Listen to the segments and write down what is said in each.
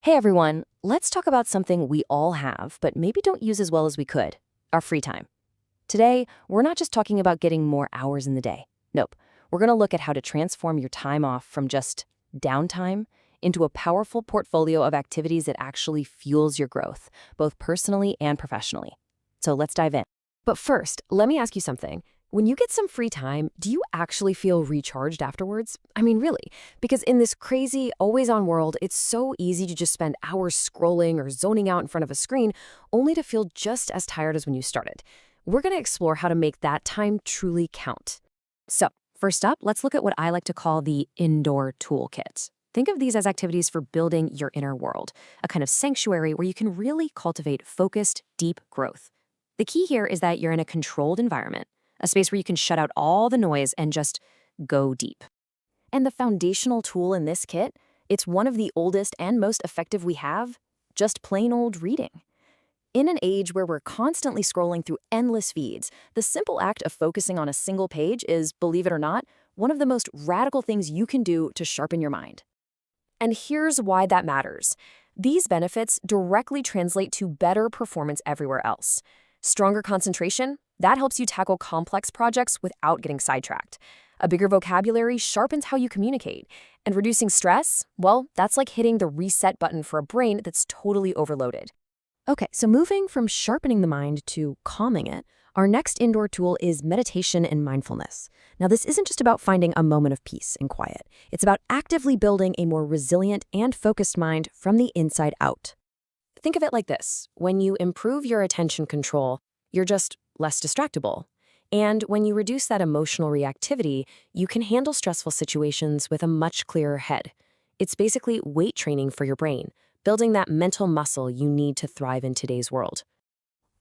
Hey everyone, let's talk about something we all have, but maybe don't use as well as we could our free time. Today, we're not just talking about getting more hours in the day. Nope. We're going to look at how to transform your time off from just downtime into a powerful portfolio of activities that actually fuels your growth, both personally and professionally. So let's dive in. But first, let me ask you something. When you get some free time, do you actually feel recharged afterwards? I mean, really, because in this crazy, always-on world, it's so easy to just spend hours scrolling or zoning out in front of a screen, only to feel just as tired as when you started. We're going to explore how to make that time truly count. So, first up, let's look at what I like to call the indoor toolkit. Think of these as activities for building your inner world, a kind of sanctuary where you can really cultivate focused, deep growth. The key here is that you're in a controlled environment, a space where you can shut out all the noise and just go deep. And the foundational tool in this kit, it's one of the oldest and most effective we have, just plain old reading. In an age where we're constantly scrolling through endless feeds, the simple act of focusing on a single page is, believe it or not, one of the most radical things you can do to sharpen your mind. And here's why that matters. These benefits directly translate to better performance everywhere else. Stronger concentration, that helps you tackle complex projects without getting sidetracked. A bigger vocabulary sharpens how you communicate. And reducing stress, well, that's like hitting the reset button for a brain that's totally overloaded. Okay, so moving from sharpening the mind to calming it, our next indoor tool is meditation and mindfulness. Now, this isn't just about finding a moment of peace and quiet. It's about actively building a more resilient and focused mind from the inside out. Think of it like this. When you improve your attention control, you're just less distractible. And when you reduce that emotional reactivity, you can handle stressful situations with a much clearer head. It's basically weight training for your brain, building that mental muscle you need to thrive in today's world.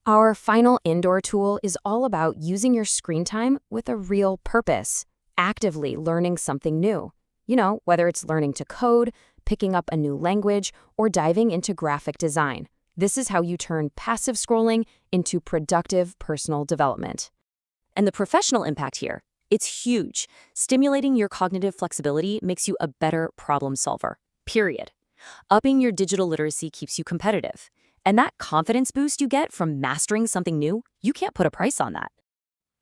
Our final indoor tool is all about using your screen time with a real purpose, actively learning something new. You know, whether it's learning to code, picking up a new language, or diving into graphic design. This is how you turn passive scrolling into productive personal development. And the professional impact here, it's huge. Stimulating your cognitive flexibility makes you a better problem solver, period. Upping your digital literacy keeps you competitive. And that confidence boost you get from mastering something new, you can't put a price on that.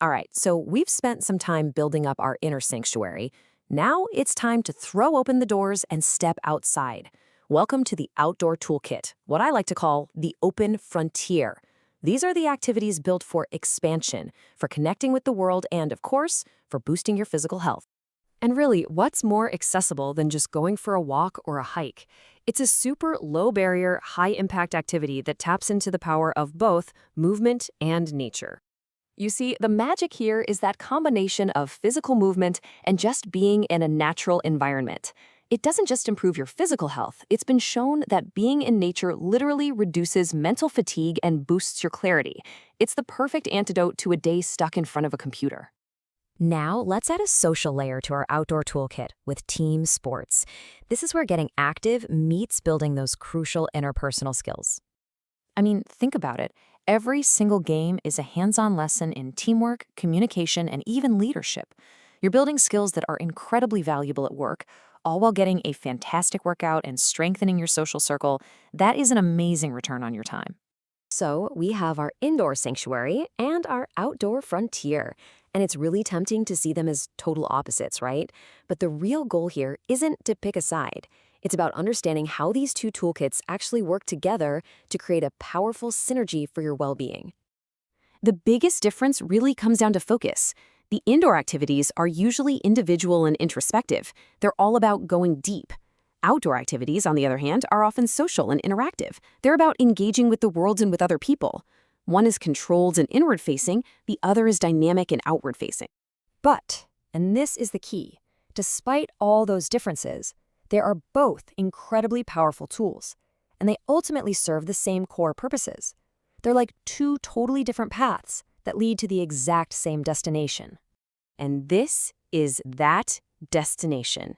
All right, so we've spent some time building up our inner sanctuary. Now it's time to throw open the doors and step outside. Welcome to the Outdoor Toolkit, what I like to call the open frontier. These are the activities built for expansion, for connecting with the world, and, of course, for boosting your physical health. And really, what's more accessible than just going for a walk or a hike? It's a super low-barrier, high-impact activity that taps into the power of both movement and nature. You see, the magic here is that combination of physical movement and just being in a natural environment. It doesn't just improve your physical health. It's been shown that being in nature literally reduces mental fatigue and boosts your clarity. It's the perfect antidote to a day stuck in front of a computer. Now, let's add a social layer to our outdoor toolkit with team sports. This is where getting active meets building those crucial interpersonal skills. I mean, think about it. Every single game is a hands-on lesson in teamwork, communication, and even leadership. You're building skills that are incredibly valuable at work, all while getting a fantastic workout and strengthening your social circle. That is an amazing return on your time. So we have our indoor sanctuary and our outdoor frontier. And it's really tempting to see them as total opposites, right? But the real goal here isn't to pick a side. It's about understanding how these two toolkits actually work together to create a powerful synergy for your well-being. The biggest difference really comes down to focus. The indoor activities are usually individual and introspective. They're all about going deep. Outdoor activities, on the other hand, are often social and interactive. They're about engaging with the world and with other people. One is controlled and inward-facing, the other is dynamic and outward-facing. But, and this is the key, despite all those differences, they are both incredibly powerful tools, and they ultimately serve the same core purposes. They're like two totally different paths that lead to the exact same destination. And this is that destination.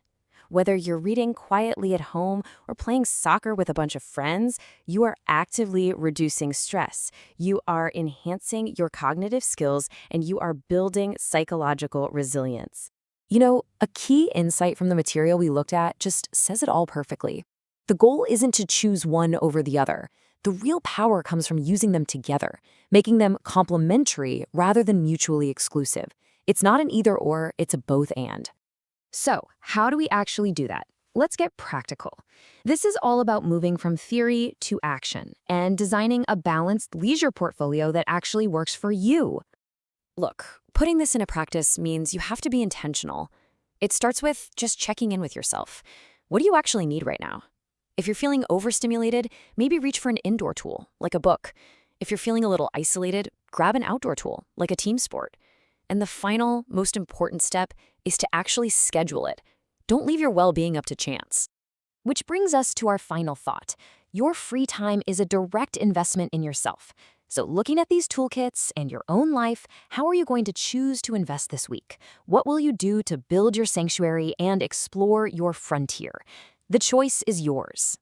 Whether you're reading quietly at home or playing soccer with a bunch of friends, you are actively reducing stress. You are enhancing your cognitive skills, and you are building psychological resilience. You know, a key insight from the material we looked at just says it all perfectly. The goal isn't to choose one over the other. The real power comes from using them together, making them complementary rather than mutually exclusive. It's not an either or, it's a both and. So, how do we actually do that? Let's get practical. This is all about moving from theory to action and designing a balanced leisure portfolio that actually works for you. Look, putting this into practice means you have to be intentional. It starts with just checking in with yourself. What do you actually need right now? If you're feeling overstimulated, maybe reach for an indoor tool, like a book. If you're feeling a little isolated, grab an outdoor tool, like a team sport. And the final, most important step is to actually schedule it. Don't leave your well-being up to chance. Which brings us to our final thought. Your free time is a direct investment in yourself. So looking at these toolkits and your own life, how are you going to choose to invest this week? What will you do to build your sanctuary and explore your frontier? The choice is yours.